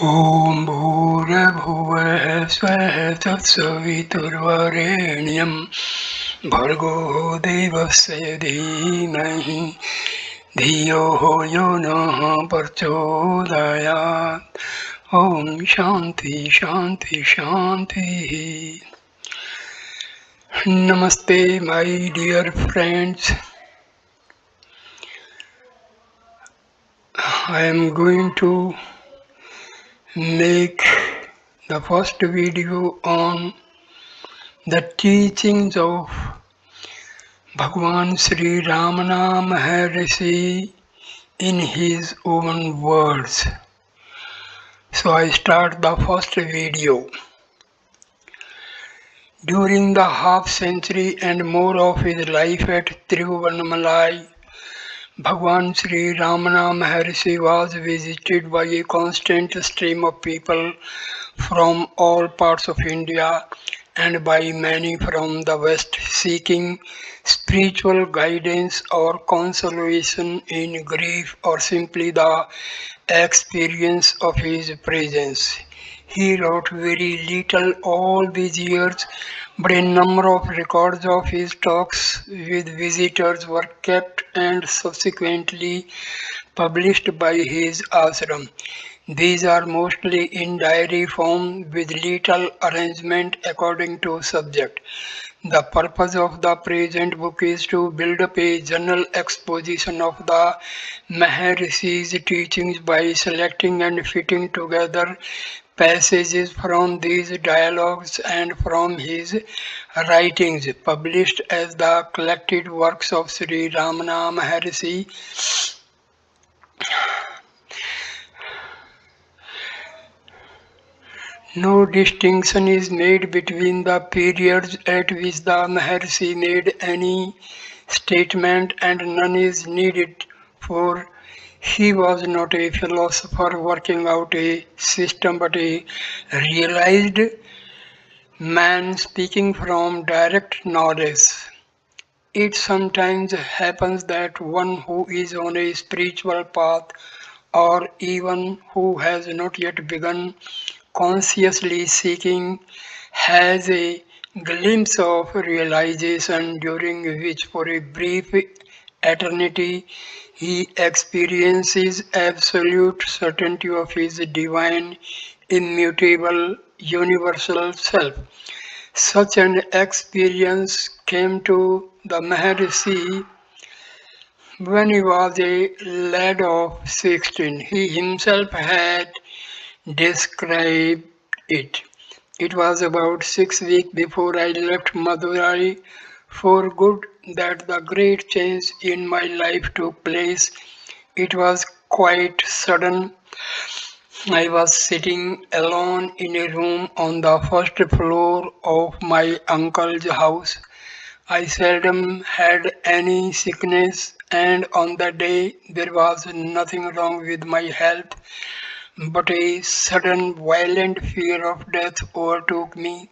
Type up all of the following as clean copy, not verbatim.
ॐ भूर्भुवः स्वः तत्सवितुर्वरेण्यं भर्गो देवस्य धीमहि धियो यो नः प्रचोदयात्। ॐ शान्ति शान्ति शान्तिः. Namaste, my dear friends. I am going to make the first video on the teachings of Bhagwan Sri Ramana Maharshi in his own words. So I start the first video. During the half century and more of his life at Tiruvannamalai, Bhagwan Sri Ramana Maharshi was visited by a constant stream of people from all parts of India and by many from the West seeking spiritual guidance or consolation in grief or simply the experience of his presence. He wrote very little all these years, but a number of records of his talks with visitors were kept and subsequently published by his ashram. These are mostly in diary form with little arrangement according to subject. The purpose of the present book is to build up a general exposition of the Maharishi's teachings by selecting and fitting together passages from these dialogues and from his writings, published as the collected works of Sri Ramana Maharshi. No distinction is made between the periods at which the Maharishi made any statement, and none is needed, for he was not a philosopher working out a system but a realized man speaking from direct knowledge. It sometimes happens that one who is on a spiritual path or even who has not yet begun consciously seeking has a glimpse of realization during which for a brief eternity he experiences absolute certainty of his divine, immutable, universal self. Such an experience came to the Maharishi when he was a lad of 16. He himself had described it. It was about 6 weeks before I left Madurai for good that the great change in my life took place. It was quite sudden. I was sitting alone in a room on the first floor of my uncle's house. I seldom had any sickness, and on that day there was nothing wrong with my health, but a sudden violent fear of death overtook me.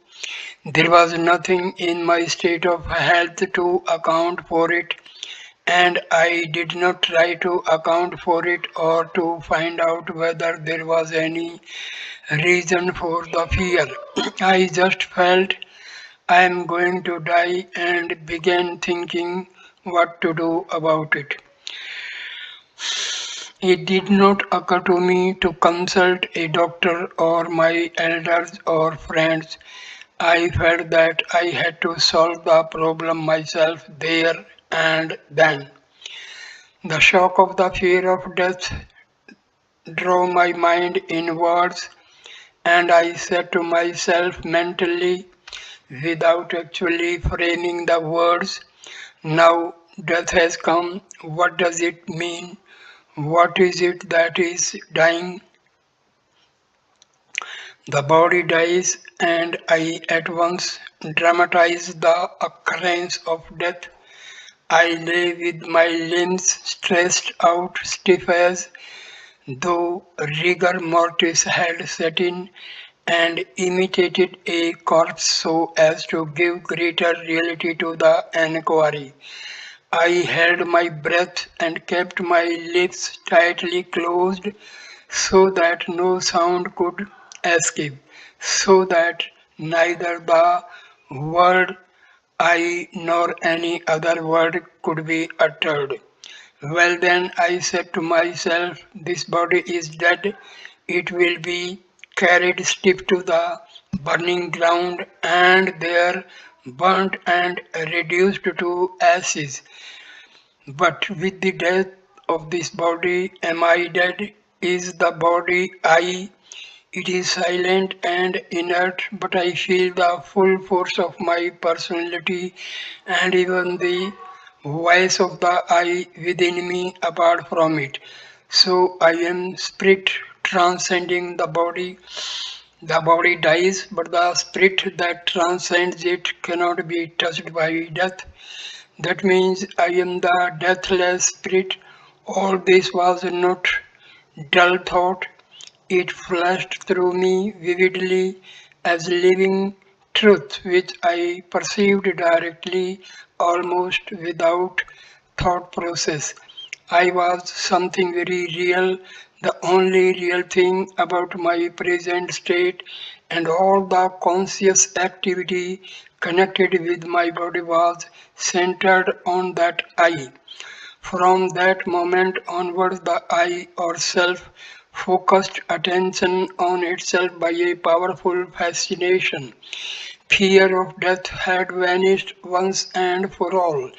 There was nothing in my state of health to account for it, and I did not try to account for it or to find out whether there was any reason for the fear. I just felt I am going to die and began thinking what to do about it. It did not occur to me to consult a doctor or my elders or friends. I felt that I had to solve the problem myself there and then. The shock of the fear of death drove my mind inwards, and I said to myself mentally, without actually framing the words, now death has come. What does it mean? What is it that is dying? The body dies, and I at once dramatize the occurrence of death. I lay with my limbs stretched out, stiff as though rigor mortis had set in, and imitated a corpse so as to give greater reality to the enquiry. I held my breath and kept my lips tightly closed, so that no sound could escape, so that neither the word I nor any other word could be uttered. Well, then I said to myself, this body is dead, it will be carried stiff to the burning ground and there burnt and reduced to ashes. But with the death of this body, am I dead? Is the body I? It is silent and inert, but I feel the full force of my personality and even the voice of the I within me apart from it. So I am spirit transcending the body. The body dies, but the spirit that transcends it cannot be touched by death. That means I am the deathless spirit. All this was not dull thought. It flashed through me vividly as living truth which I perceived directly, almost without thought process. I was something very real, the only real thing about my present state, and all the conscious activity connected with my body was centered on that I. From that moment onwards, the I or self focused attention on itself by a powerful fascination. Fear of death had vanished once and for all.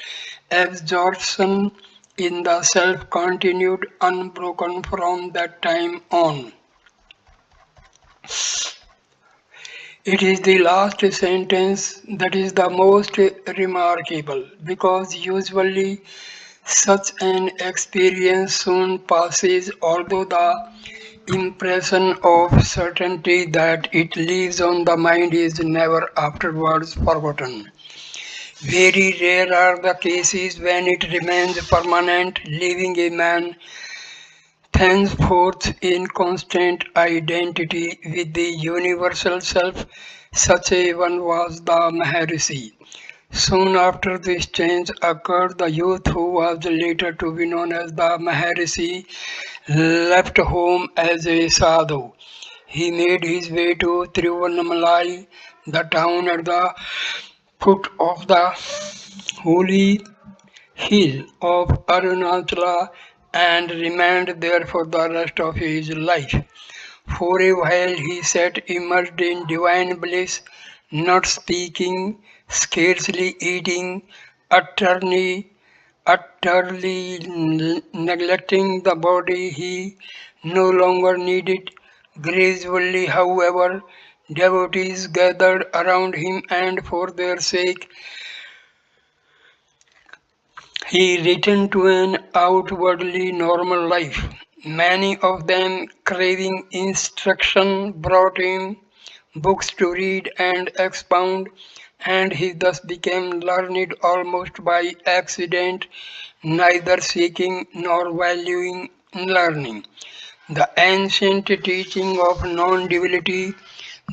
Absorption in the self continued unbroken from that time on. It is the last sentence that is the most remarkable because usually such an experience soon passes, although the impression of certainty that it leaves on the mind is never afterwards forgotten. Very rare are the cases when it remains permanent, leaving a man thenceforth in constant identity with the universal self. Such a one was the Maharishi. Soon after this change occurred, the youth who was later to be known as the Maharishi left home as a sadhu. He made his way to Tiruvannamalai, the town at the foot of the holy hill of Arunachala, and remained there for the rest of his life. For a while he sat immersed in divine bliss, not speaking, scarcely eating, utterly, utterly neglecting the body he no longer needed. Gradually, however, devotees gathered around him, and for their sake he returned to an outwardly normal life. Many of them, craving instruction, brought him books to read and expound, and he thus became learned almost by accident, neither seeking nor valuing learning. The ancient teaching of non duality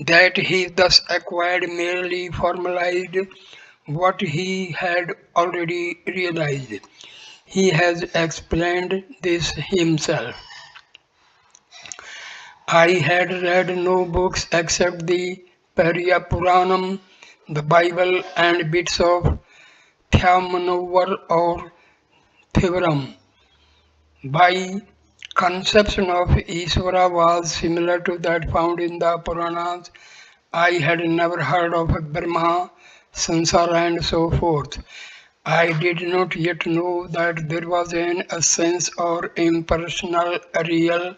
that he thus acquired merely formalized what he had already realized. He has explained this himself. I had read no books except the Periya Puranam, the Bible, and bits of Theomanovar or Thevaram. My conception of Ishvara was similar to that found in the Puranas. I had never heard of Brahma, Sansara, and so forth. I did not yet know that there was an essence or impersonal real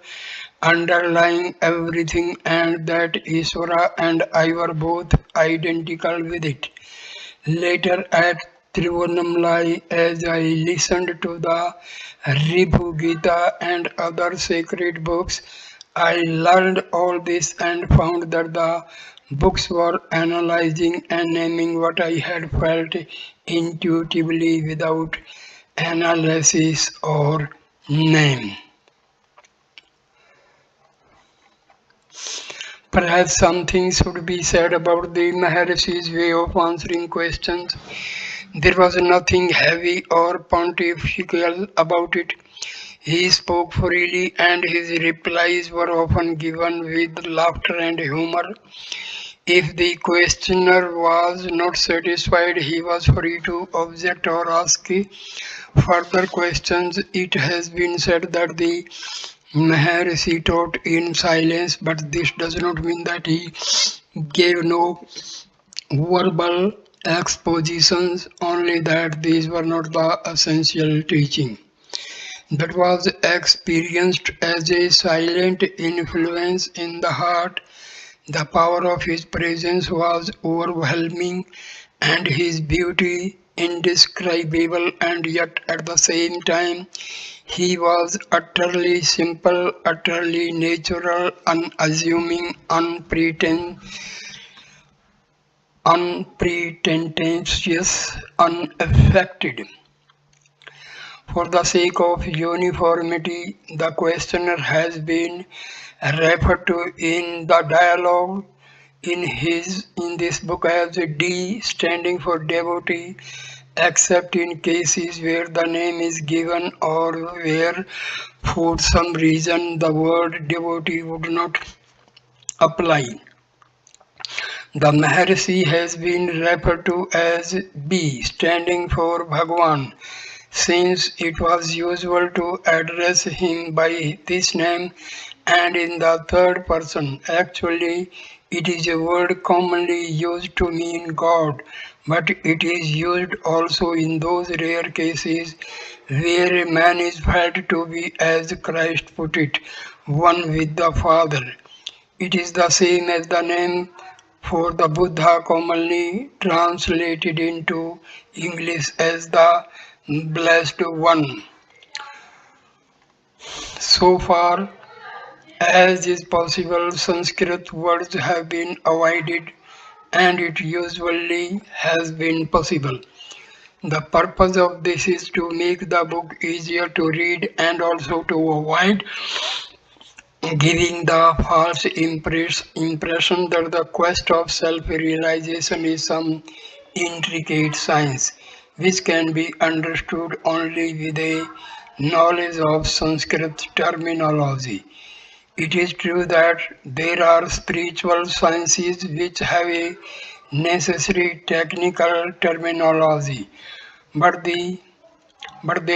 underlying everything and that Ishvara and I were both identical with it. Later at Tiruvannamalai, as I listened to the Ribhu Gita and other sacred books, I learned all this and found that the books were analyzing and naming what I had felt intuitively without analysis or name. Perhaps something should be said about the Maharishi's way of answering questions. There was nothing heavy or pontifical about it. He spoke freely, and his replies were often given with laughter and humor. If the questioner was not satisfied, he was free to object or ask further questions. It has been said that the Maharashi taught in silence, but this does not mean that he gave no verbal expositions, only that these were not the essential teaching. That was experienced as a silent influence in the heart. The power of his presence was overwhelming and his beauty indescribable, and yet at the same time he was utterly simple, utterly natural, unassuming, unpretentious, unaffected. For the sake of uniformity, the questioner has been referred to in the dialogue in this book as D, standing for devotee, except in cases where the name is given or where for some reason the word devotee would not apply. The Maharashi has been referred to as B, standing for Bhagwan, since it was usual to address him by this name and in the third person. Actually, it is a word commonly used to mean God, but it is used also in those rare cases where a man is felt to be, as Christ put it, one with the Father. It is the same as the name for the Buddha, commonly translated into English as the Blessed One. So far as is possible, Sanskrit words have been avoided, and it usually has been possible. The purpose of this is to make the book easier to read and also to avoid giving the false impression that the quest of self-realization is some intricate science which can be understood only with a knowledge of Sanskrit terminology. It is true that there are spiritual sciences which have a necessary technical terminology, but they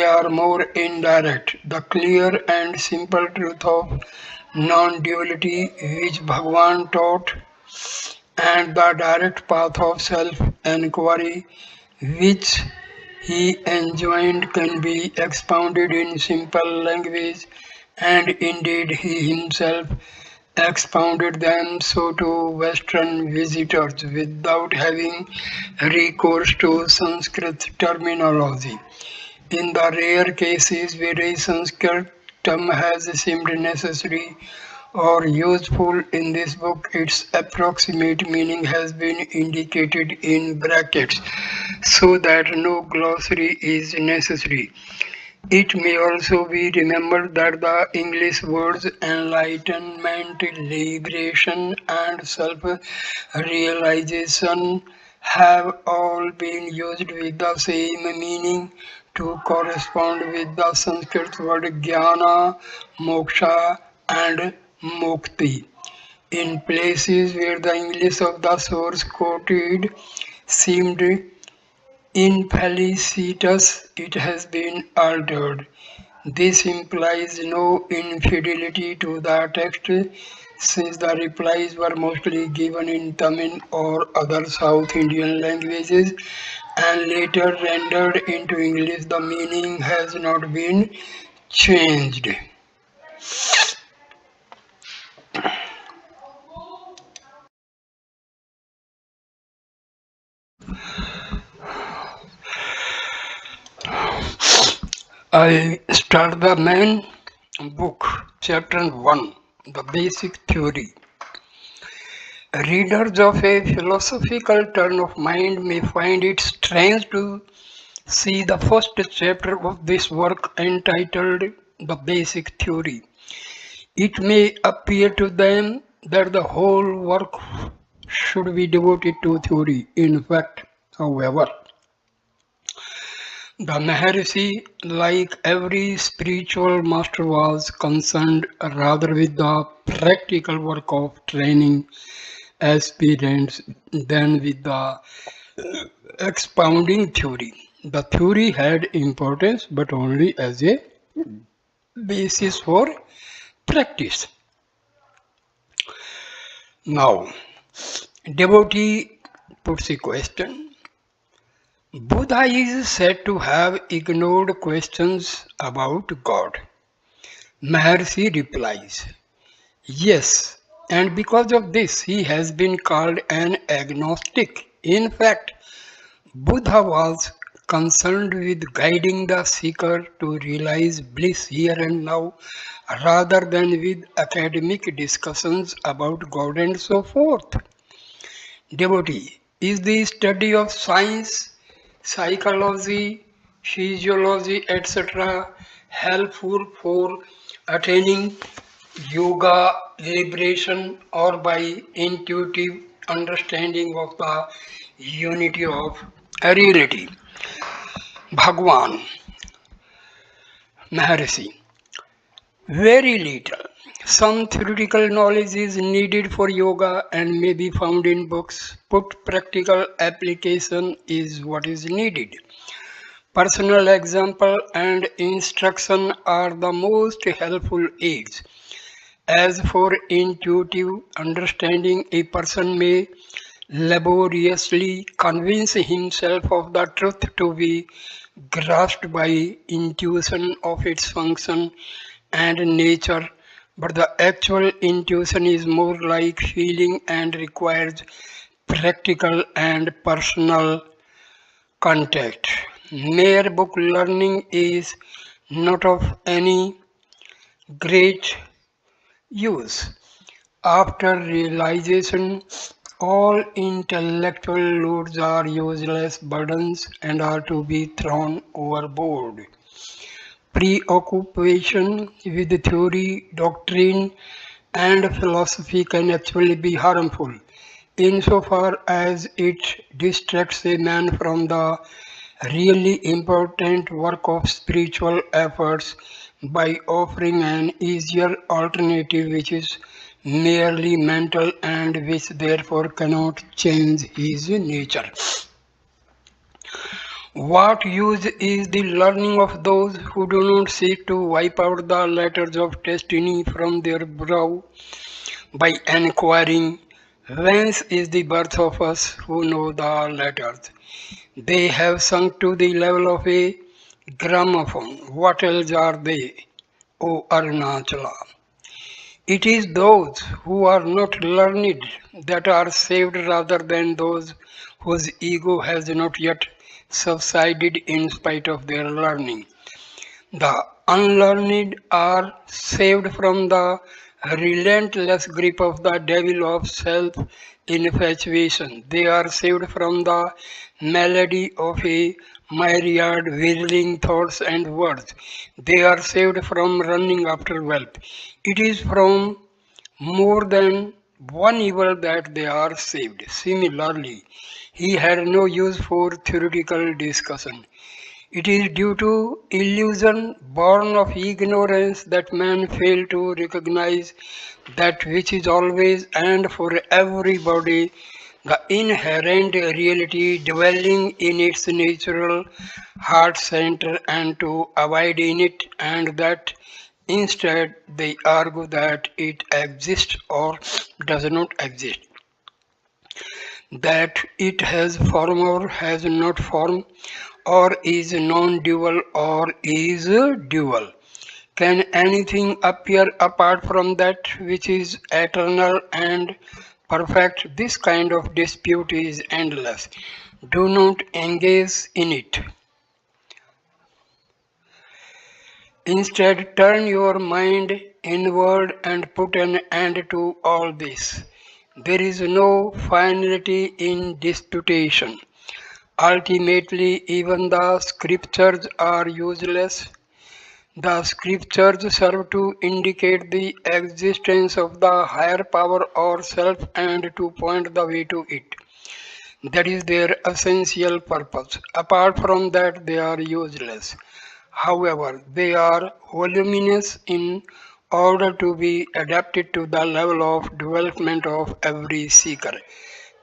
are more indirect. The clear and simple truth of non-duality which Bhagwan taught, and the direct path of self-enquiry which he enjoined, can be expounded in simple language, and indeed he himself expounded them so to Western visitors without having recourse to Sanskrit terminology. In the rare cases where a Sanskrit term has seemed necessary or useful in this book, its approximate meaning has been indicated in brackets so that no glossary is necessary. It may also be remembered that the English words enlightenment, liberation, and self realization have all been used with the same meaning to correspond with the Sanskrit word jnana, moksha, and mukti. In places where the English of the source quoted seemed infelicitous, it has been altered. This implies no infidelity to the text, since the replies were mostly given in Tamil or other South Indian languages and later rendered into English. The meaning has not been changed. I start the main book, chapter 1, the basic theory. Readers of a philosophical turn of mind may find it strange to see the first chapter of this work entitled The Basic Theory. It may appear to them that the whole work should be devoted to theory. In fact, however, The Maharishi, like every spiritual master, was concerned rather with the practical work of training aspirants than with the expounding theory. The theory had importance but only as a basis for practice. Now, devotee puts a question. Buddha is said to have ignored questions about God. Maharishi replies, yes, and because of this he has been called an agnostic. In fact, Buddha was concerned with guiding the seeker to realize bliss here and now rather than with academic discussions about God and so forth. Devotee is the study of science, psychology, physiology, etc. helpful for attaining yoga, liberation, or by intuitive understanding of the unity of reality. Bhagwan, Maharashi. Very little. Some theoretical knowledge is needed for yoga and may be found in books. Put practical application is what is needed. Personal example and instruction are the most helpful aids. As for intuitive understanding, a person may laboriously convince himself of the truth to be grasped by intuition of its function and nature, but the actual intuition is more like feeling and requires practical and personal contact. Mere book learning is not of any great use. After realization, all intellectual loads are useless burdens and are to be thrown overboard. Preoccupation with theory, doctrine, and philosophy can actually be harmful insofar as it distracts a man from the really important work of spiritual efforts by offering an easier alternative which is merely mental and which therefore cannot change his nature. What use is the learning of those who do not seek to wipe out the letters of destiny from their brow by enquiring, whence is the birth of us who know the letters? They have sunk to the level of a gramophone. What else are they, O Arunachala? It is those who are not learned that are saved rather than those whose ego has not yet subsided in spite of their learning. The unlearned are saved from the relentless grip of the devil of self infatuation. They are saved from the melody of a myriad whirling thoughts and words. They are saved from running after wealth. It is from more than one evil that they are saved. Similarly, he had no use for theoretical discussion. It is due to illusion born of ignorance that man fail to recognize that which is always and for everybody the inherent reality dwelling in its natural heart center and to abide in it, and that instead they argue that it exists or does not exist, that it has form or has not form, or is non-dual or is dual. Can anything appear apart from that which is eternal and perfect? This kind of dispute is endless. Do not engage in it. Instead, turn your mind inward and put an end to all this. There is no finality in disputation. Ultimately, even the scriptures are useless. The scriptures serve to indicate the existence of the higher power or self and to point the way to it. That is their essential purpose. Apart from that, they are useless. However, they are voluminous in order to be adapted to the level of development of every seeker.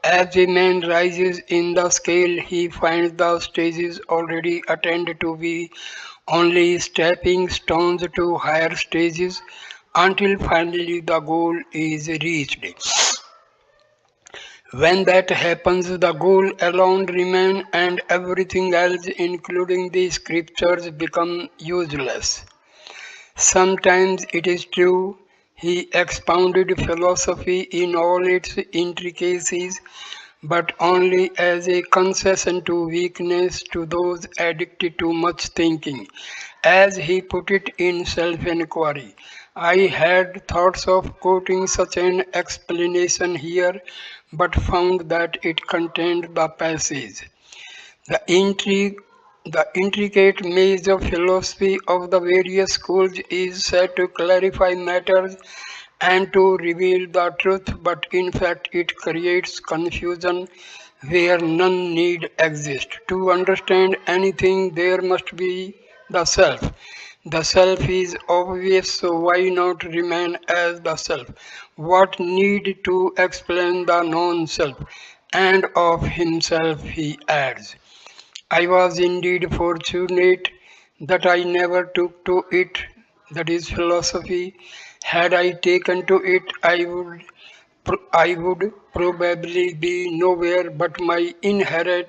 As a man rises in the scale, he finds the stages already attained to be only stepping stones to higher stages until finally the goal is reached. When that happens, the goal alone remains and everything else, including the scriptures, become useless. Sometimes it is true, he expounded philosophy in all its intricacies, but only as a concession to weakness to those addicted to much thinking. As he put it in Self Enquiry, I had thoughts of quoting such an explanation here, but found that it contained the passage. The intrigue, the intricate maze of philosophy of the various schools is said to clarify matters and to reveal the truth, but in fact it creates confusion where none need exist. To understand anything, there must be the self. The self is obvious, so why not remain as the self? What need to explain the non self? And of himself, he adds. I was indeed fortunate that I never took to it, that is philosophy. Had I taken to it, I would probably be nowhere, but my inherent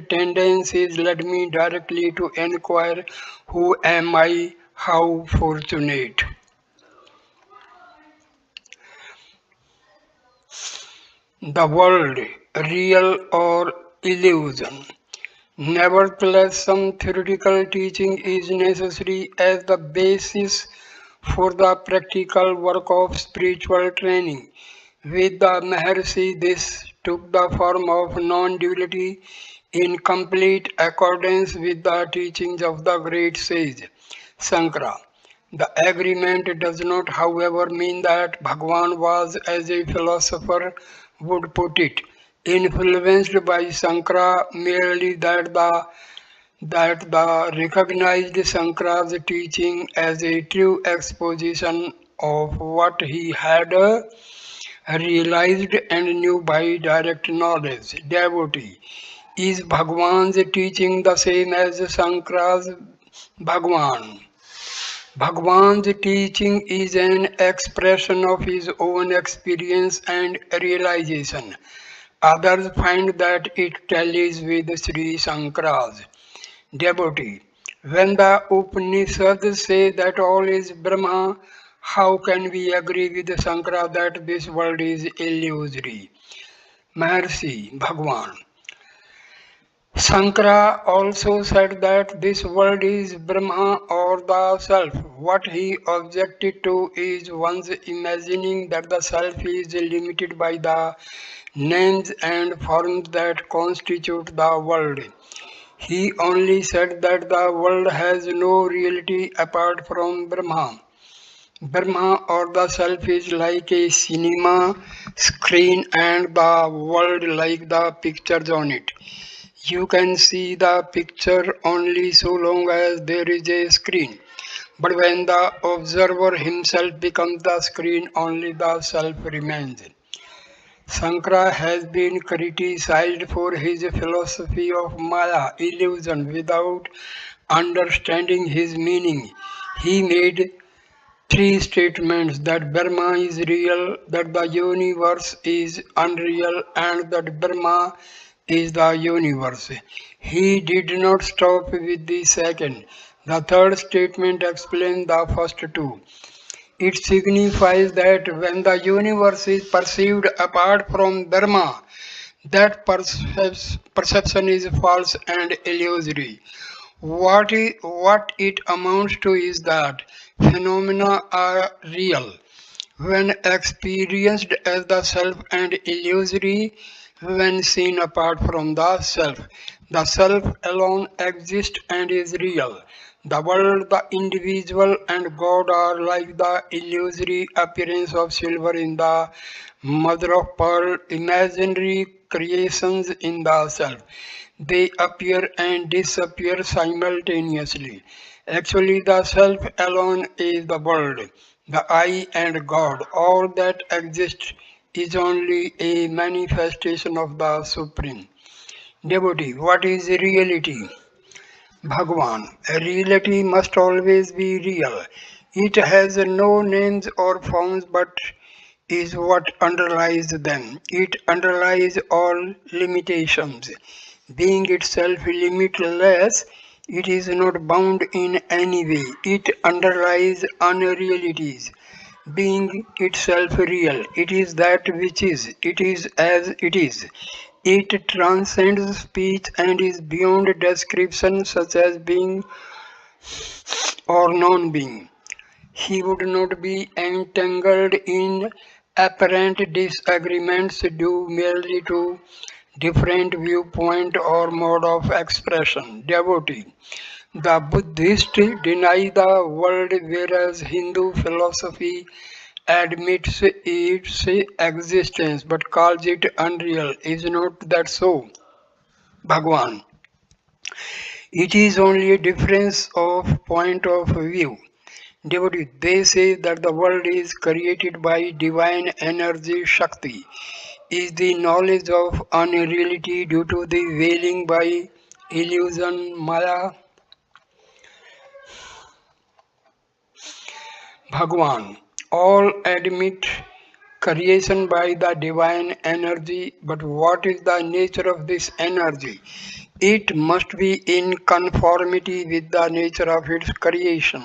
tendencies led me directly to inquire, who am I? How fortunate. The world, real or illusion. Nevertheless, some theoretical teaching is necessary as the basis for the practical work of spiritual training. With the Maharashi, this took the form of non duality in complete accordance with the teachings of the great sage Sankara. The agreement does not, however, mean that Bhagwan was, as a philosopher would put it, influenced by Sankara, merely that the recognized Sankara's teaching as a true exposition of what he had realized and knew by direct knowledge. Devotee. Is Bhagwan's teaching the same as Sankara's Bhagwan? Bhagwan's teaching is an expression of his own experience and realization. Others find that it tallies with Sri Sankara's. Devotee. When the Upanishads say that all is Brahma, how can we agree with Sankara that this world is illusory? Maharashi, Bhagwan. Sankara also said that this world is Brahma or the Self. What he objected to is one's imagining that the Self is limited by the names and forms that constitute the world. He only said that the world has no reality apart from Brahma. Brahma or the Self is like a cinema screen and the world like the pictures on it. You can see the picture only so long as there is a screen. But when the observer himself becomes the screen, only the self remains. Sankara has been criticized for his philosophy of Maya, illusion, without understanding his meaning. He made three statements that Brahma is real, that the universe is unreal, and that Brahma is the universe. He did not stop with the second. The third statement explains the first two. It signifies that when the universe is perceived apart from Dharma, that perception is false and illusory. What it amounts to is that phenomena are real when experienced as the self and illusory when seen apart from the self. The self alone exists and is real. The world, the individual, and God are like the illusory appearance of silver in the mother of pearl, imaginary creations in the self. They appear and disappear simultaneously. Actually, the self alone is the world, the I and God. All that exists is only a manifestation of the Supreme. Devotee, what is reality? Bhagwan, reality must always be real. It has no names or forms but is what underlies them. It underlies all limitations. Being itself limitless, it is not bound in any way. It underlies unrealities. Being itself real, it is that which is, it is as it is. It transcends speech and is beyond description such as being or non-being. He would not be entangled in apparent disagreements due merely to different viewpoint or mode of expression. Devotee. The Buddhists deny the world whereas Hindu philosophy admits its existence but calls it unreal. Is not that so? Bhagwan. It is only a difference of point of view. Devotee, they say that the world is created by divine energy Shakti. Is the knowledge of unreality due to the veiling by illusion Maya? Bhagwan. All admit creation by the divine energy, but what is the nature of this energy? It must be in conformity with the nature of its creation.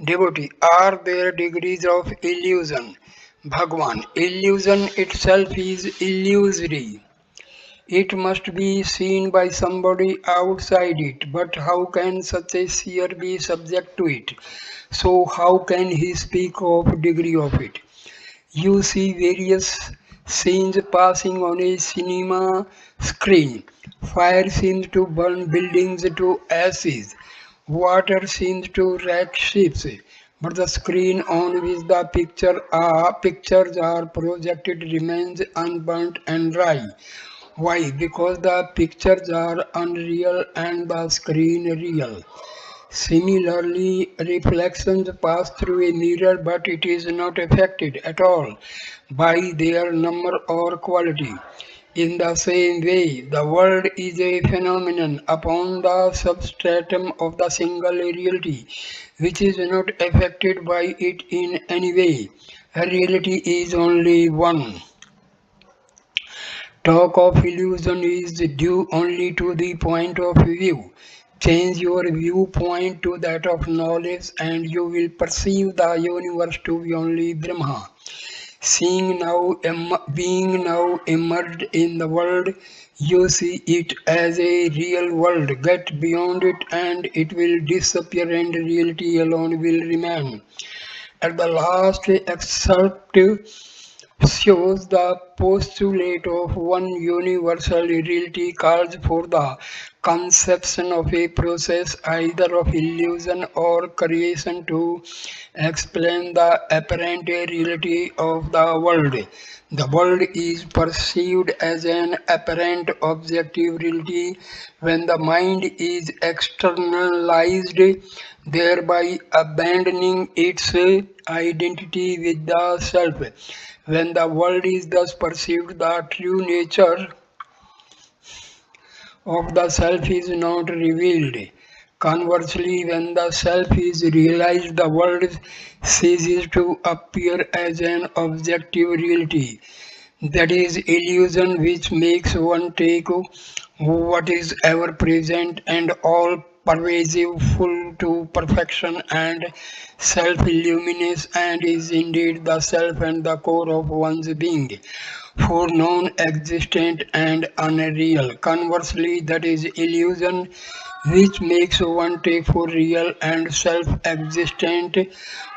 Devotee, are there degrees of illusion? Bhagwan, illusion itself is illusory. It must be seen by somebody outside it, but how can such a seer be subject to it? So how can he speak of degree of it? You see various scenes passing on a cinema screen. Fire seems to burn buildings to ashes. Water seems to wreck ships. But the screen on which the pictures are projected remains unburnt and dry. Why? Because the pictures are unreal and the screen real. Similarly, reflections pass through a mirror but it is not affected at all by their number or quality. In the same way, the world is a phenomenon upon the substratum of the single reality, which is not affected by it in any way. A reality is only one. Talk of illusion is due only to the point of view. Change your viewpoint to that of knowledge and you will perceive the universe to be only Brahma. Being now immersed in the world, you see it as a real world. Get beyond it and it will disappear and reality alone will remain. At the last excerpt shows the postulate of one universal reality calls for the conception of a process either of illusion or creation to explain the apparent reality of the world. The world is perceived as an apparent objective reality when the mind is externalized, thereby abandoning its identity with the self. When the world is thus perceived, the true nature of the self is not revealed. Conversely, when the self is realized, the world ceases to appear as an objective reality. That is illusion which makes one take what is ever present and all pervasive, full to perfection and self-luminous, and is indeed the self and the core of one's being, for non-existent and unreal. Conversely, that is illusion which makes one take for real and self-existent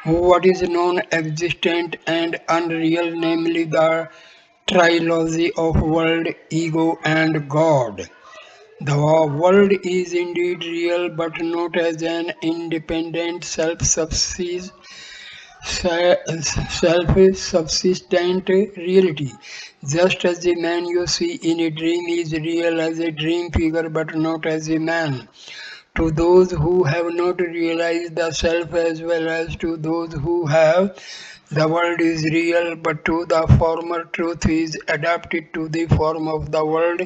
what is non-existent and unreal, namely the trilogy of world, ego, and God. The world is indeed real, but not as an independent self-subsist self-subsistent reality. Just as the man you see in a dream is real as a dream figure but not as a man. To those who have not realized the self as well as to those who have, the world is real, but to the former truth is adapted to the form of the world,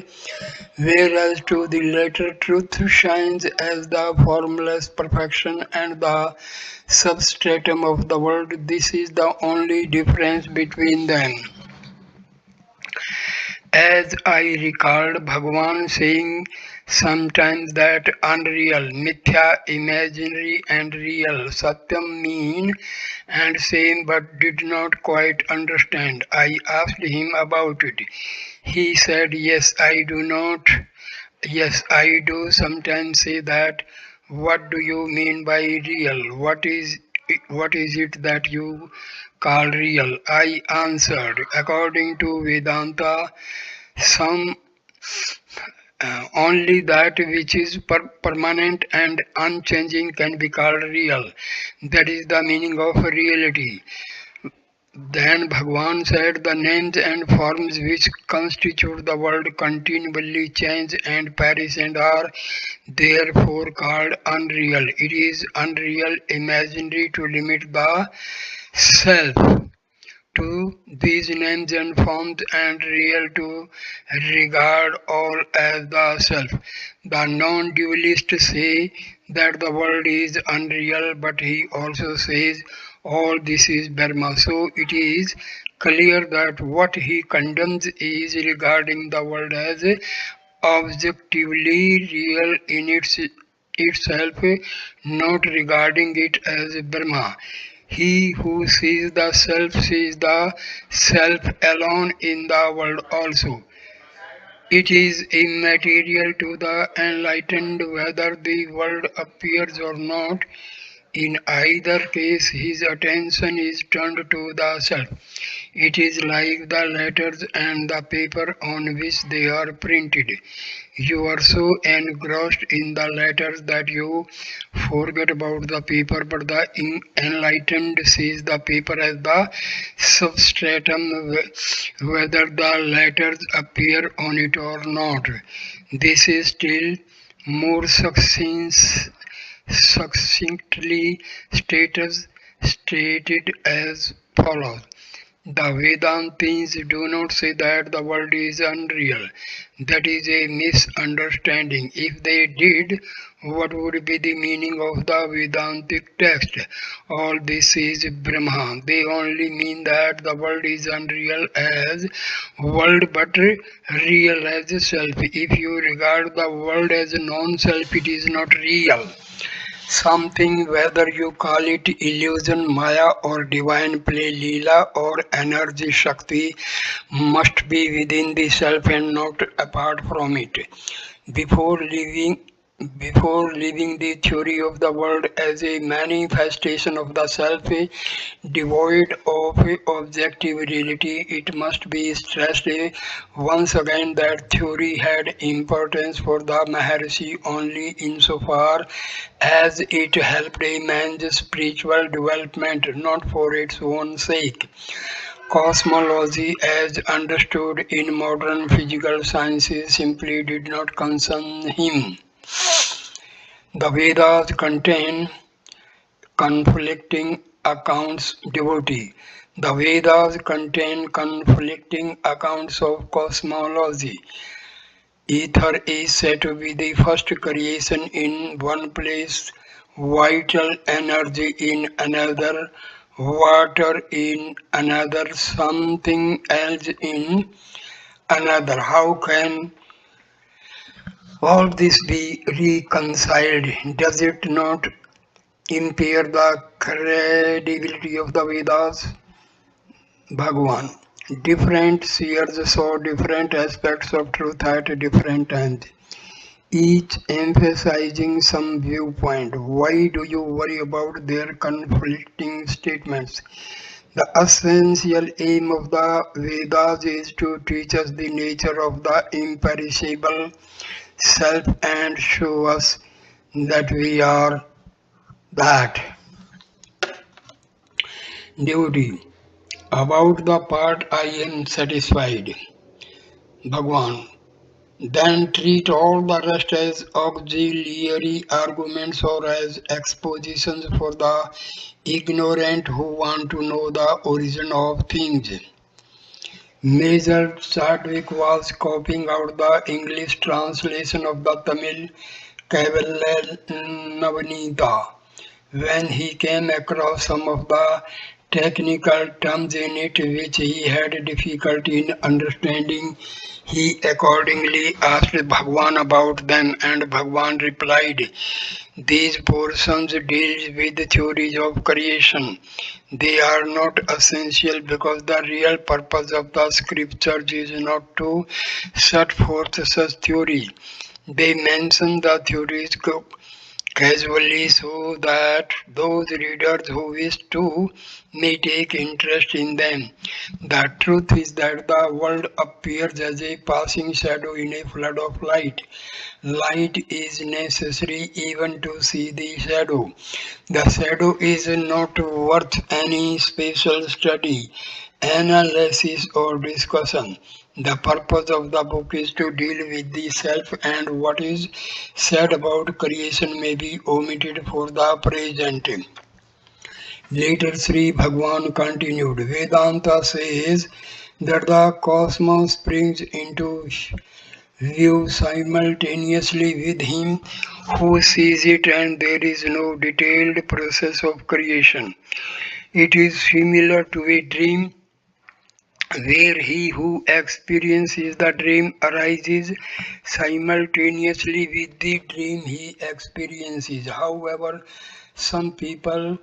whereas to the latter truth shines as the formless perfection and the substratum of the world. This is the only difference between them. As I recalled Bhagavan saying sometimes that unreal, mithya, imaginary and real, satyam mean and same but did not quite understand. I asked him about it. He said, Yes, I do sometimes say that. What do you mean by real? What is it that you call real? I answered, according to Vedanta, some only that which is permanent and unchanging can be called real. That is the meaning of reality. Then Bhagwan said the names and forms which constitute the world continually change and perish and are therefore called unreal. It is unreal, imaginary to limit the self to these names and forms and real to regard all as the self. The non-dualist say that the world is unreal, but he also says all this is Brahma. So it is clear that what he condemns is regarding the world as objectively real in itself, not regarding it as Brahma. He who sees the self alone in the world also. It is immaterial to the enlightened whether the world appears or not. In either case, his attention is turned to the self. It is like the letters and the paper on which they are printed. You are so engrossed in the letters that you forget about the paper, but the enlightened sees the paper as the substratum, whether the letters appear on it or not. This is still more succinctly stated as follows. The Vedantins do not say that the world is unreal. That is a misunderstanding. If they did, what would be the meaning of the Vedantic text? All this is Brahma. They only mean that the world is unreal as world but real as self. If you regard the world as non-self, it is not real. Something, whether you call it illusion, Maya, or divine play, Leela, or energy, Shakti, must be within the self and not apart from it. Before leaving, before leaving the theory of the world as a manifestation of the self, devoid of objective reality, it must be stressed once again that theory had importance for the Maharashi only insofar as it helped a man's spiritual development, not for its own sake. Cosmology, as understood in modern physical sciences, simply did not concern him. The Vedas contain conflicting accounts devotee. The Vedas contain conflicting accounts of cosmology. Ether is said to be the first creation in one place, vital energy in another, water in another, something else in another. How can all this be reconciled? Does it not impair the credibility of the Vedas? Bhagwan. Different seers saw different aspects of truth at different times, each emphasizing some viewpoint. Why do you worry about their conflicting statements? The essential aim of the Vedas is to teach us the nature of the imperishable self and show us that we are that. Devotee, about the part I am satisfied. Bhagwan, then treat all the rest as auxiliary arguments or as expositions for the ignorant who want to know the origin of things. Major Chadwick was copying out the English translation of the Tamil Kaivalyanavadita when he came across some of the technical terms in it which he had difficulty in understanding. He accordingly asked Bhagwan about them, and Bhagwan replied, these portions deal with the theories of creation. They are not essential because the real purpose of the scriptures is not to set forth such theory. They mention the theories casually so that those readers who wish to may take interest in them. The truth is that the world appears as a passing shadow in a flood of light. Light is necessary even to see the shadow. The shadow is not worth any special study, analysis, or discussion. The purpose of the book is to deal with the self, and what is said about creation may be omitted for the present. Later, Sri Bhagwan continued. Vedanta says that the cosmos springs into view simultaneously with him who sees it, and there is no detailed process of creation. It is similar to a dream where he who experiences the dream arises simultaneously with the dream he experiences. Some people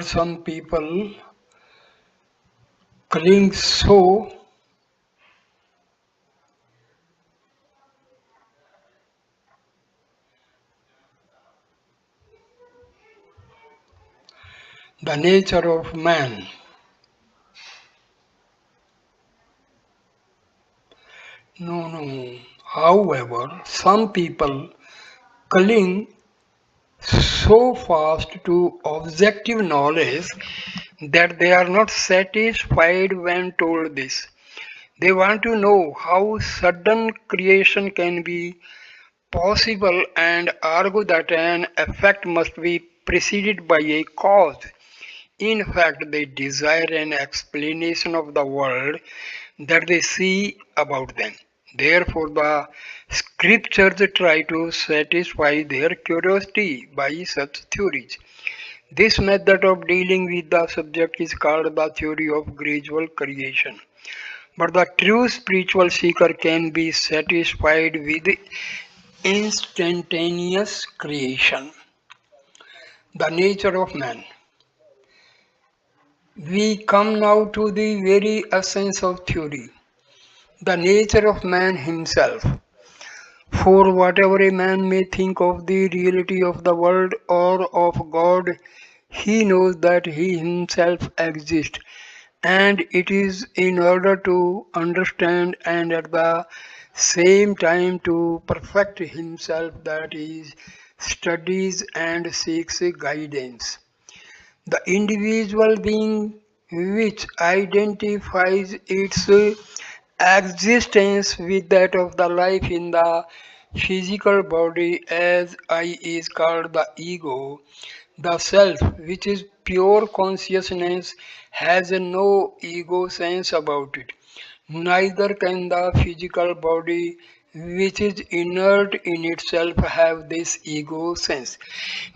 some people cling so the nature of man. No. However, some people cling so fast to objective knowledge that they are not satisfied when told this. They want to know how sudden creation can be possible and argue that an effect must be preceded by a cause. In fact, they desire an explanation of the world that they see about them. Therefore, the scriptures try to satisfy their curiosity by such theories. This method of dealing with the subject is called the theory of gradual creation. But the true spiritual seeker can be satisfied with instantaneous creation. The nature of man. We come now to the very essence of theory, the nature of man himself. For whatever a man may think of the reality of the world or of God, he knows that he himself exists, and it is in order to understand and at the same time to perfect himself that he studies and seeks guidance. The individual being which identifies its existence with that of the life in the physical body as I is called the ego. The self, which is pure consciousness, has no ego sense about it. Neither can the physical body, which is inert in itself, have this ego sense.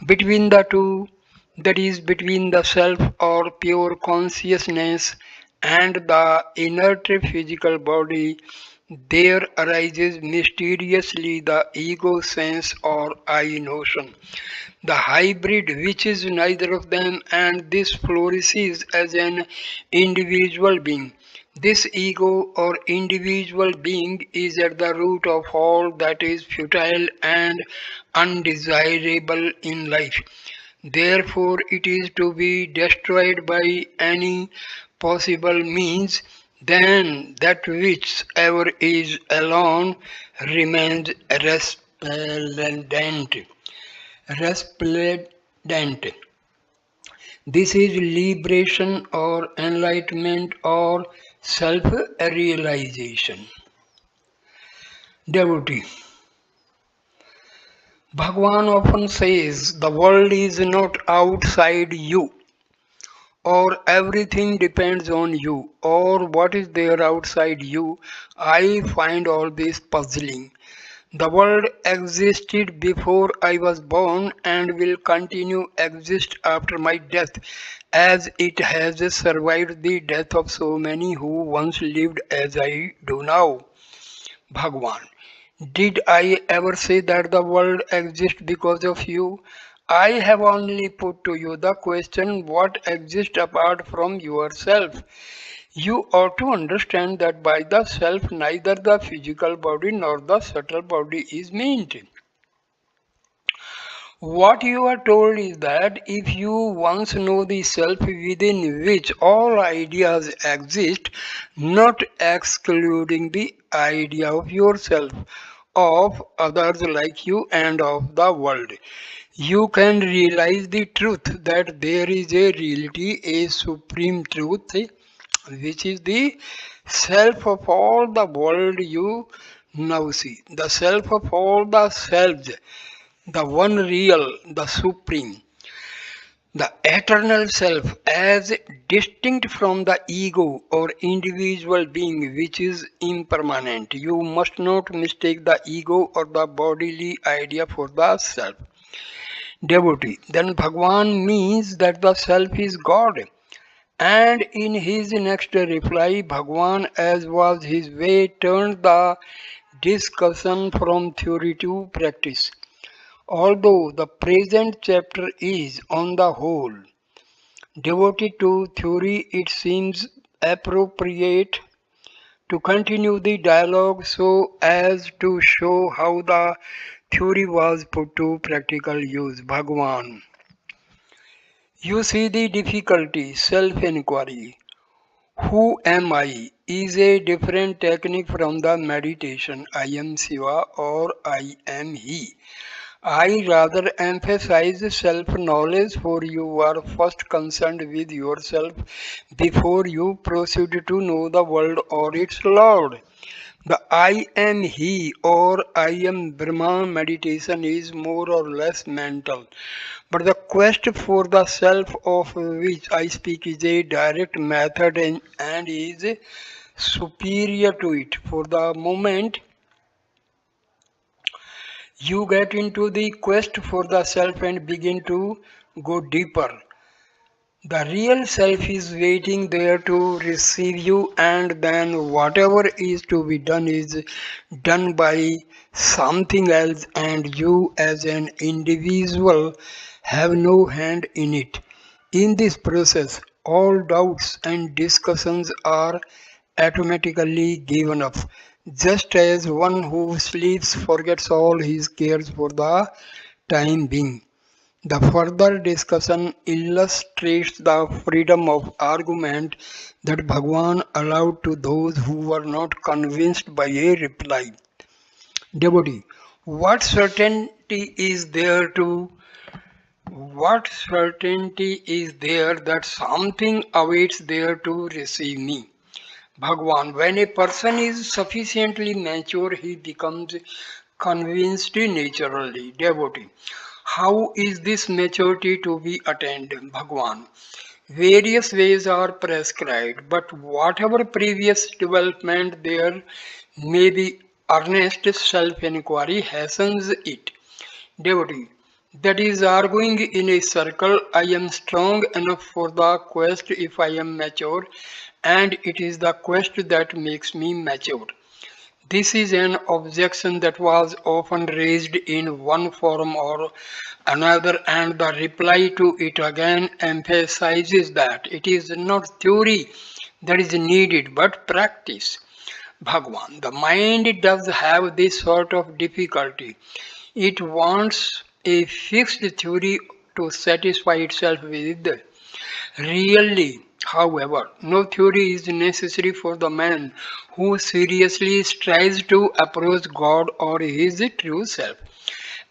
Between the two, that is, between the self or pure consciousness and the inert physical body, there arises mysteriously the ego sense or I notion. The hybrid, which is neither of them, and this flourishes as an individual being. This ego or individual being is at the root of all that is futile and undesirable in life. Therefore, it is to be destroyed by any possible means. then that whichever is alone remains resplendent. Resplendent. This is liberation or enlightenment or self-realization. Devotee. Bhagwan often says the world is not outside you, or everything depends on you, or what is there outside you. I find all this puzzling. The world existed before I was born and will continue exist after my death, as it has survived the death of so many who once lived as I do now. Bhagwan. Did I ever say that the world exists because of you? I have only put to you the question what exists apart from yourself. You ought to understand that by the self neither the physical body nor the subtle body is meant. What you are told is that if you once know the self within which all ideas exist, not excluding the idea of yourself, of others like you, and of the world, you can realize the truth that there is a reality, a supreme truth, which is the self of all the world you now see, the self of all the selves, the one real, the supreme, the eternal self as distinct from the ego or individual being which is impermanent. You must not mistake the ego or the bodily idea for the self. Devotee. Then Bhagwan means that the self is God. And in his next reply, Bhagwan, as was his way, turned the discussion from theory to practice. Although the present chapter is, on the whole, devoted to theory, it seems appropriate to continue the dialogue so as to show how the theory was put to practical use. Bhagwan. You see the difficulty, self-inquiry. Who am I? Is a different technique from the meditation I am Shiva or I am He. I rather emphasize self-knowledge, for you are first concerned with yourself before you proceed to know the world or its Lord. The I am He or I am Brahma meditation is more or less mental, but the quest for the self of which I speak is a direct method and is superior to it. For the moment, you get into the quest for the self and begin to go deeper. The real self is waiting there to receive you, and then whatever is to be done is done by something else, and you, as an individual, have no hand in it. In this process, all doubts and discussions are automatically given up, just as one who sleeps forgets all his cares for the time being. The further discussion illustrates the freedom of argument that Bhagwan allowed to those who were not convinced by a reply. Devotee, what certainty is there to what certainty is there that something awaits there to receive me? Bhagwan, when a person is sufficiently mature, he becomes convinced naturally. Devotee, how is this maturity to be attained? Bhagwan, various ways are prescribed, but whatever previous development there may be, earnest self-inquiry hastens it. Devotee, that is arguing in a circle. I am strong enough for the quest if I am mature, and it is the quest that makes me mature. This is an objection that was often raised in one form or another, and the reply to it again emphasizes that it is not theory that is needed but practice. Bhagwan, the mind does have this sort of difficulty. It wants a fixed theory to satisfy itself with. Really, However, no theory is necessary for the man who seriously strives to approach God or his true self.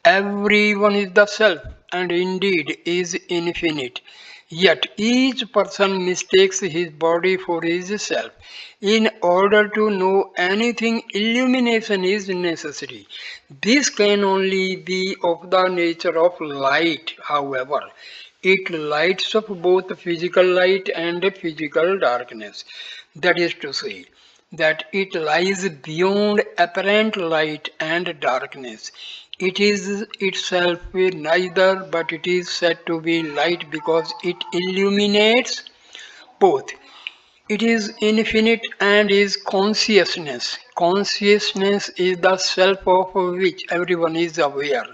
Everyone is the self and indeed is infinite. Yet each person mistakes his body for his self. In order to know anything, illumination is necessary. This can only be of the nature of light, however. It lights up both physical light and physical darkness. That is to say, that it lies beyond apparent light and darkness. It is itself neither, but it is said to be light because it illuminates both. It is infinite and is consciousness. Consciousness is the self of which everyone is aware.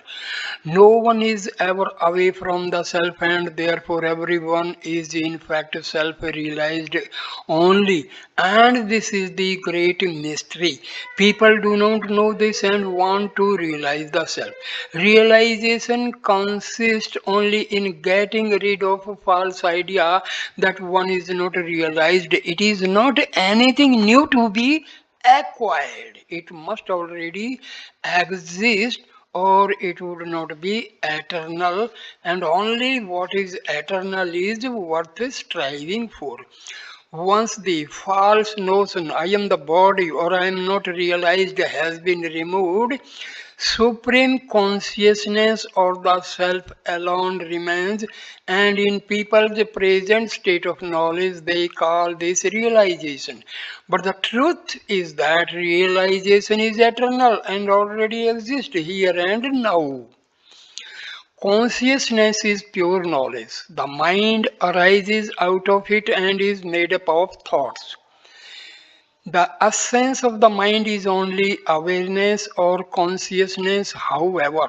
No one is ever away from the self, and therefore everyone is in fact self realized only. And this is the great mystery. People do not know this and want to realize the self. Realization consists only in getting rid of a false idea that one is not realized. It is not anything new to be acquired. It must already exist or it would not be eternal, and only what is eternal is worth striving for. Once the false notion I am the body or I am not realized has been removed, supreme consciousness or the self alone remains, and in people's present state of knowledge they call this realization. But the truth is that realization is eternal and already exists here and now. Consciousness is pure knowledge. The mind arises out of it and is made up of thoughts. The essence of the mind is only awareness or consciousness, however.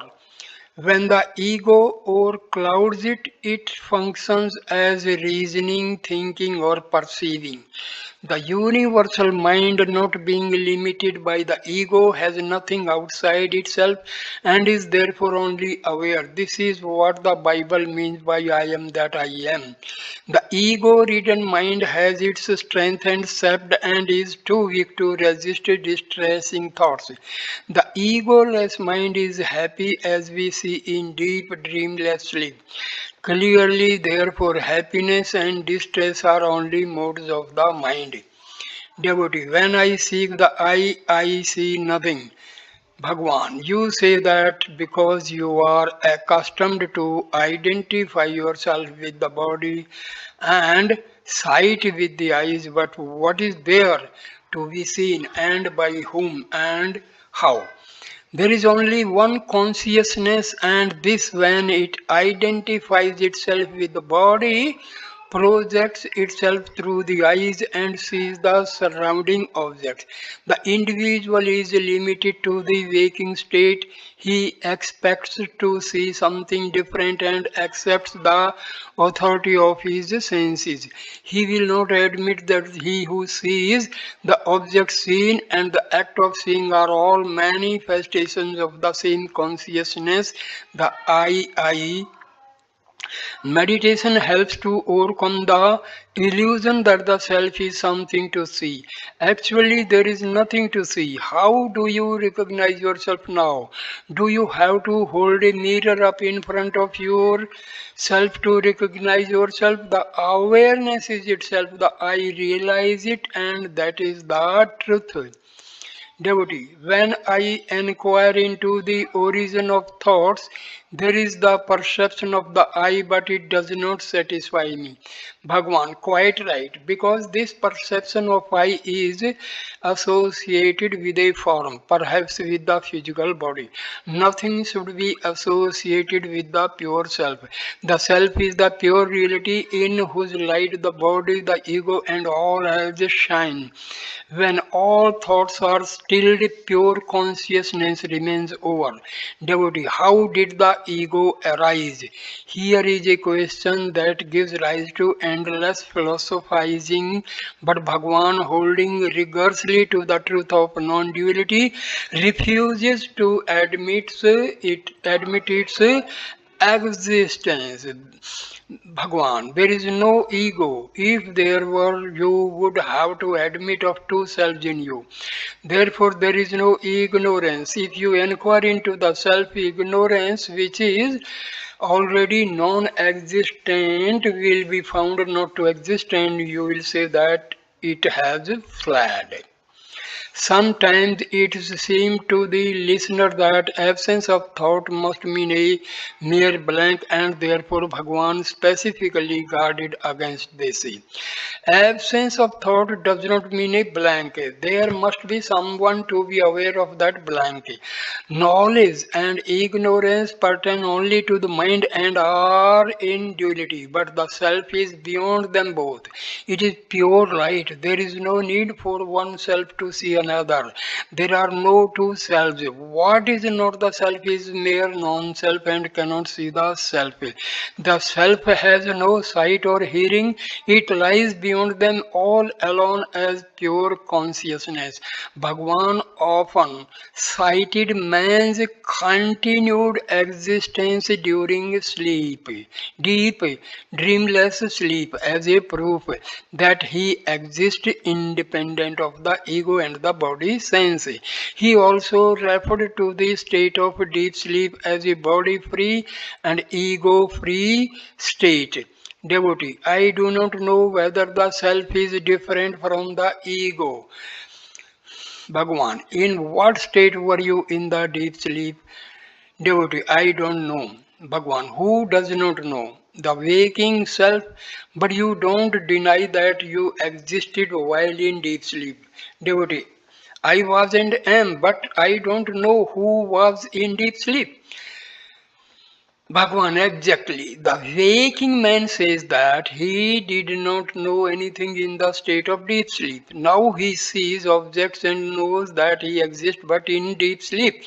When the ego overclouds it, it functions as reasoning, thinking, or perceiving. The universal mind, not being limited by the ego, has nothing outside itself and is therefore only aware. This is what the Bible means by I am that I am. The ego ridden mind has its strength and sapped and is too weak to resist distressing thoughts. The egoless mind is happy as we see in deep dreamless sleep. Clearly, therefore, happiness and distress are only modes of the mind. Devotee, when I seek the I see nothing. Bhagwan, you say that because you are accustomed to identify yourself with the body and sight with the eyes, but what is there to be seen and by whom and how? There is only one consciousness, and this, when it identifies itself with the body, projects itself through the eyes and sees the surrounding objects. The individual is limited to the waking state. He expects to see something different and accepts the authority of his senses. He will not admit that he who sees, the object seen, and the act of seeing are all manifestations of the same consciousness, the I. Meditation helps to overcome the illusion that the self is something to see. Actually, there is nothing to see. How do you recognize yourself now? Do you have to hold a mirror up in front of yourself to recognize yourself? The awareness is itself, the I realize it, and that is the truth. Devotee, when I inquire into the origin of thoughts, there is the perception of the I, but it does not satisfy me. Bhagwan, quite right, because this perception of I is associated with a form, perhaps with the physical body. Nothing should be associated with the pure self. The self is the pure reality in whose light the body, the ego, and all else shine. When all thoughts are stilled, pure consciousness remains over. Devotee, how did the ego arise? Here is a question that gives rise to endless philosophizing, but Bhagwan, holding rigorously to the truth of non-duality, refuses to admit its existence. Bhagwan, there is no ego. If there were, you would have to admit of two selves in you. Therefore, there is no ignorance. If you inquire into the self-ignorance, which is already non-existent, will be found not to exist, and you will say that it has fled. Sometimes it seems to the listener that absence of thought must mean a mere blank, and therefore Bhagwan specifically guarded against this. Absence of thought does not mean a blank. There must be someone to be aware of that blank. Knowledge and ignorance pertain only to the mind and are in duality, but the self is beyond them both. It is pure light. There is no need for one self to see another. There are no two selves. What is not the self is mere non-self and cannot see the self. The self has no sight or hearing. It lies beyond them all alone as pure consciousness. Bhagwan often cited man's continued existence during sleep, deep, dreamless sleep, as a proof that he exists independent of the ego and the body sense. He also referred to the state of deep sleep as a body free and ego free state. Devotee, I do not know whether the self is different from the ego. Bhagwan, in what state were you in the deep sleep? Devotee, I don't know. Bhagwan, who does not know? The waking self, but you don't deny that you existed while in deep sleep. Devotee, I was and am, but I don't know who was in deep sleep. Bhagwan, exactly. The waking man says that he did not know anything in the state of deep sleep. Now he sees objects and knows that he exists, but in deep sleep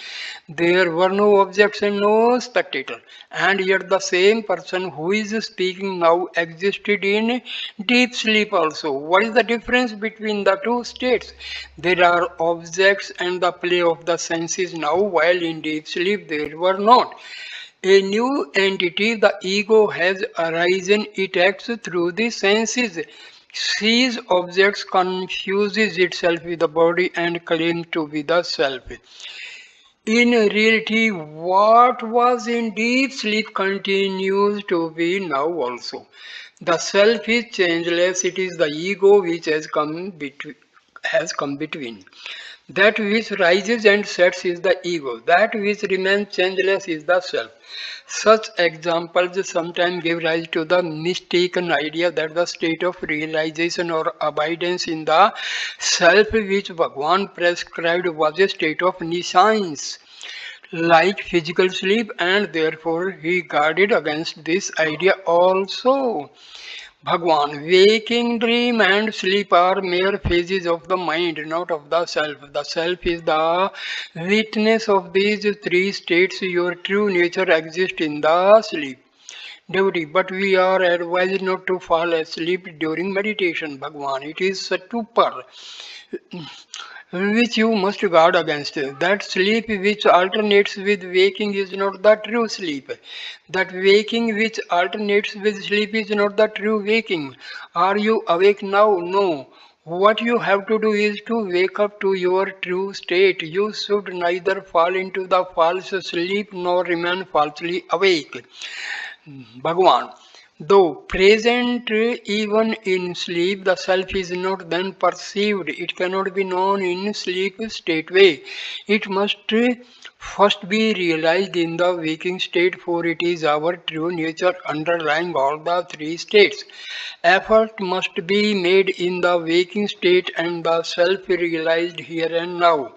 there were no objects and no spectator. And yet the same person who is speaking now existed in deep sleep also. What is the difference between the two states? There are objects and the play of the senses now, while in deep sleep there were not. A new entity, the ego, has arisen. It acts through the senses, sees objects, confuses itself with the body, and claims to be the self. In reality, what was in deep sleep continues to be now also. The self is changeless. It is the ego which has come between. That which rises and sets is the ego. That which remains changeless is the self. Such examples sometimes give rise to the mistaken idea that the state of realization or abidance in the self which Bhagwan prescribed was a state of nescience, like physical sleep, and therefore he guarded against this idea also. Bhagwan, waking, dream, and sleep are mere phases of the mind, not of the self. The self is the witness of these three states. Your true nature exists in the sleep. Devotee, but we are advised not to fall asleep during meditation, Bhagwan. It is stupor which you must guard against. That sleep which alternates with waking is not the true sleep. That waking which alternates with sleep is not the true waking. Are you awake now? No. What you have to do is to wake up to your true state. You should neither fall into the false sleep nor remain falsely awake. Bhagwan. Though present even in sleep, the self is not then perceived. It cannot be known in sleep stateway. It must first be realized in the waking state, for it is our true nature underlying all the three states. Effort must be made in the waking state and the self realized here and now.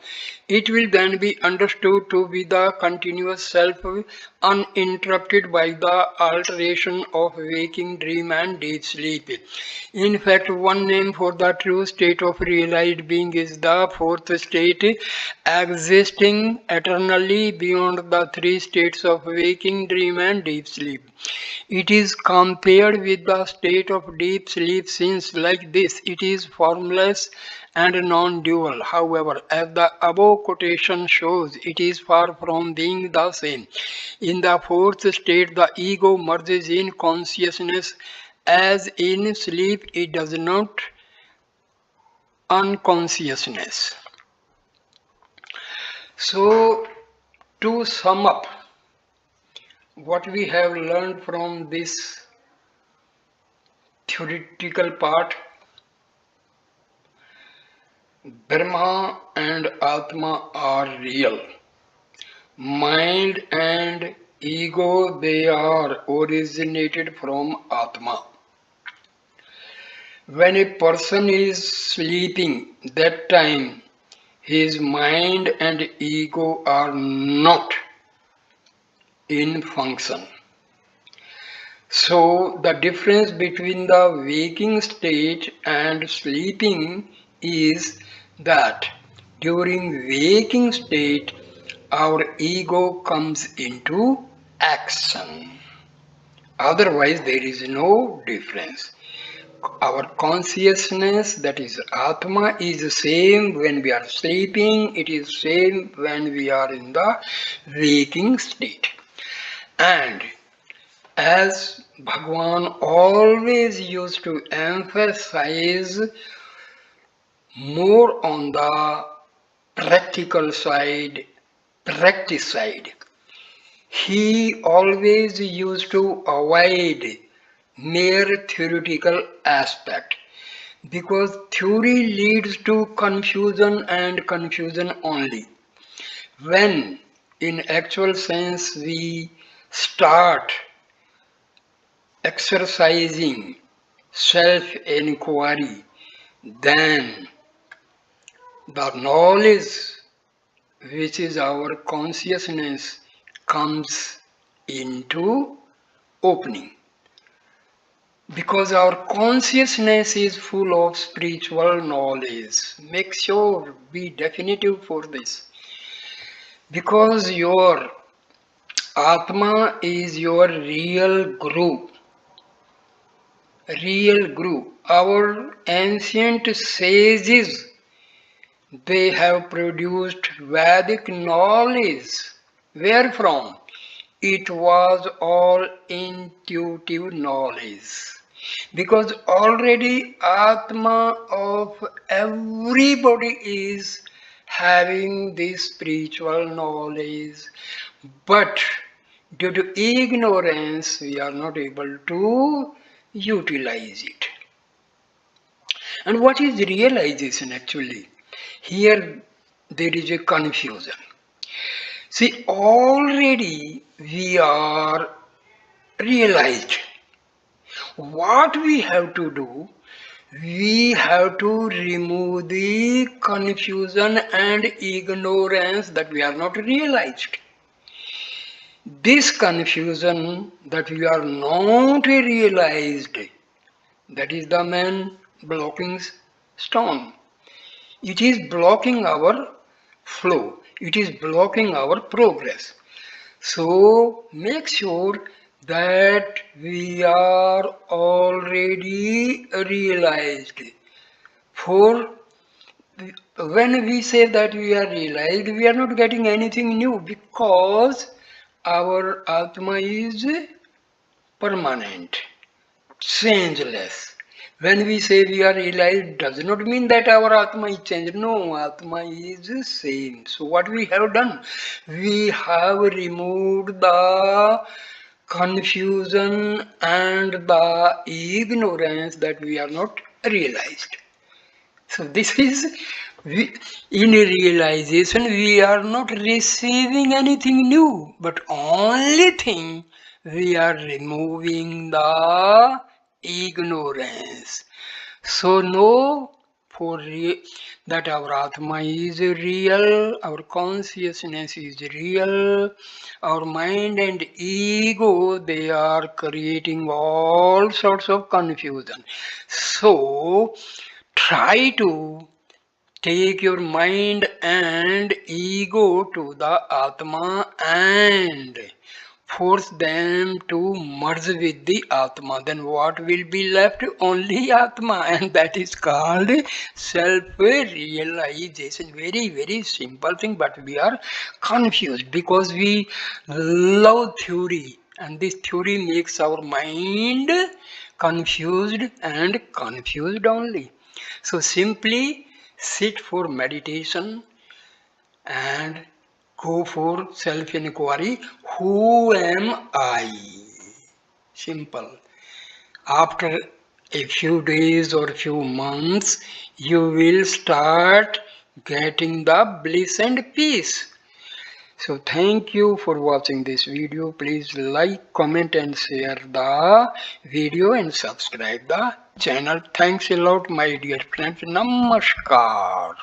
It will then be understood to be the continuous self, uninterrupted by the alteration of waking, dream, and deep sleep. In fact, one name for the true state of realized being is the fourth state, existing eternally beyond the three states of waking, dream, and deep sleep. It is compared with the state of deep sleep since, like this, it is formless and non-dual. However, as the above quotation shows, it is far from being the same. In the fourth state, the ego merges in consciousness. As in sleep, it does not unconsciousness. So, to sum up what we have learned from this theoretical part, Brahma and Atma are real. Mind and ego, they are originated from Atma. When a person is sleeping, that time his mind and ego are not in function. So the difference between the waking state and sleeping is that during waking state our ego comes into action. Otherwise there is no difference. Our consciousness, that is Atma, is the same when we are sleeping, it is same when we are in the waking state. And as Bhagwan always used to emphasize more on the practical side, practice side, he always used to avoid mere theoretical aspect, because theory leads to confusion and confusion only. When in actual sense we start exercising self-inquiry, then the knowledge, which is our consciousness, comes into opening. Because our consciousness is full of spiritual knowledge. Make sure, be definitive for this. Because your Atma is your real guru. Real guru. Our ancient sages, they have produced Vedic knowledge. Where from? It was all intuitive knowledge. Because already Atma of everybody is having this spiritual knowledge. But due to ignorance, we are not able to utilize it. And what is realization actually? Here there is a confusion. See, already we are realized. What we have to do, we have to remove the confusion and ignorance that we are not realized. This confusion that we are not realized, that is the main blocking stone. It is blocking our flow. It is blocking our progress. So make sure that we are already realized. For when we say that we are realized, we are not getting anything new, because our Atma is permanent, changeless. When we say we are realized, does not mean that our Atma is changed. No, Atma is the same. So what we have done? We have removed the confusion and the ignorance that we are not realized. So this is, in realization we are not receiving anything new, but only thing we are removing the ignorance. So know that our Atma is real, our consciousness is real, our mind and ego, they are creating all sorts of confusion. So try to take your mind and ego to the Atma and force them to merge with the Atma. Then what will be left? Only Atma, and that is called self-realization. Very, very simple thing, but we are confused because we love theory, and this theory makes our mind confused and confused only. So simply sit for meditation and go for self inquiry. Who am I? Simple. After a few days or few months, you will start getting the bliss and peace. So thank you for watching this video. Please like, comment and share the video and subscribe the channel. Thanks a lot my dear friends. Namaskar.